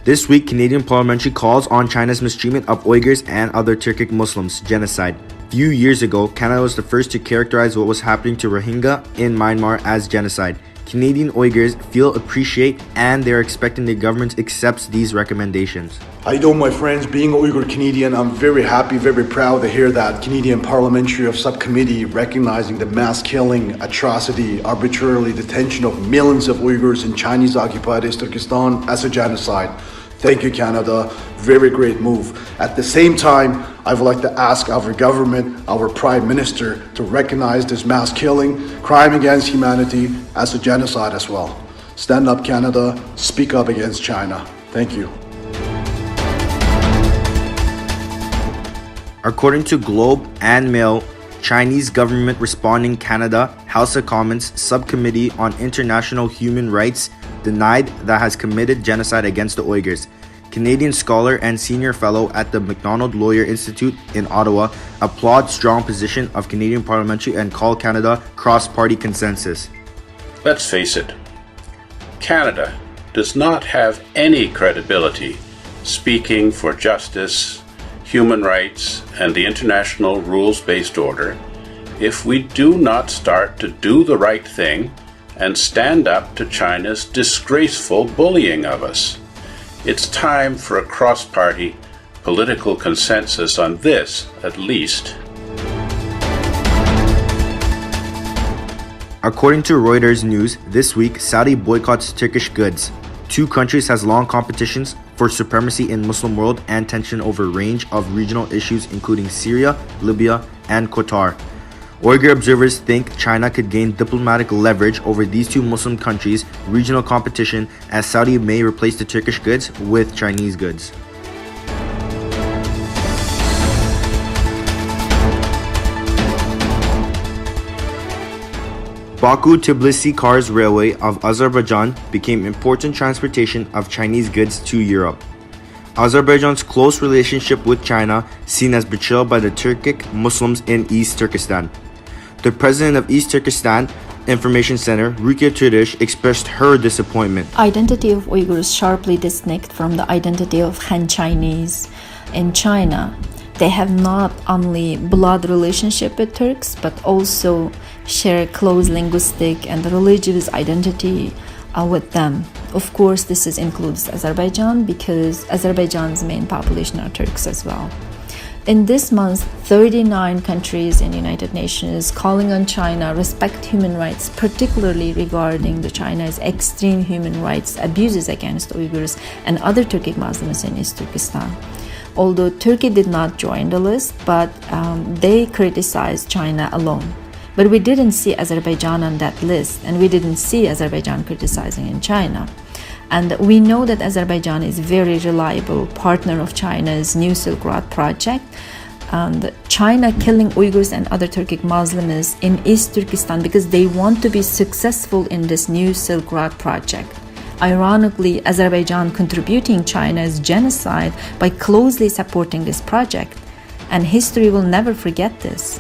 This week, Canadian parliamentary calls on China's mistreatment of Uyghurs and other Turkic Muslims, genocide. Few years ago, Canada was the first to characterize what was happening to Rohingya in Myanmar as genocide. Canadian Uyghurs feel appreciate and they're expecting the government accepts these recommendations. How you doing, my friends? Being a Uyghur Canadian, I'm very happy, very proud to hear that Canadian Parliamentary Subcommittee recognizing the mass killing, atrocity, arbitrarily detention of millions of Uyghurs in Chinese-occupied East Turkestan as a genocide. Thank you, Canada. Very great move. At the same time, I would like to ask our government, our Prime Minister, to recognize this mass killing, crime against humanity, as a genocide as well. Stand up, Canada. Speak up against China. Thank you. According to Globe and Mail, Chinese government responding Canada House of Commons Subcommittee on International Human Rights denied that has committed genocide against the Uyghurs. Canadian scholar and senior fellow at the Macdonald Lawyer Institute in Ottawa applauds strong position of Canadian parliamentary and call Canada cross-party consensus. Let's face it, Canada does not have any credibility speaking for justice, human rights, and the international rules-based order if we do not start to do the right thing and stand up to China's disgraceful bullying of us. It's time for a cross-party political consensus on this, at least. According to Reuters News, this week, Saudi boycotts Turkish goods. Two countries has long competitions for supremacy in Muslim world and tension over a range of regional issues including Syria, Libya, and Qatar. Uyghur observers think China could gain diplomatic leverage over these two Muslim countries' regional competition as Saudi may replace the Turkish goods with Chinese goods. Baku-Tbilisi-Kars Railway of Azerbaijan became important transportation of Chinese goods to Europe. Azerbaijan's close relationship with China seen as betrayal by the Turkic Muslims in East Turkestan. The president of East Turkestan Information Center, Rukia Turish, expressed her disappointment. Identity of Uyghurs sharply distinct from the identity of Han Chinese in China. They have not only blood relationship with Turks, but also share close linguistic and religious identity with them. Of course, this includes Azerbaijan because Azerbaijan's main population are Turks as well. In this month, 39 countries in the United Nations calling on China respect human rights, particularly regarding the China's extreme human rights abuses against Uyghurs and other Turkic Muslims in East Turkestan. Although Turkey did not join the list, but they criticized China alone. But we didn't see Azerbaijan on that list, and we didn't see Azerbaijan criticizing in China. And we know that Azerbaijan is a very reliable partner of China's New Silk Road project. And China killing Uyghurs and other Turkic Muslims in East Turkestan because they want to be successful in this New Silk Road project. Ironically, Azerbaijan contributing China's genocide by closely supporting this project. And history will never forget this.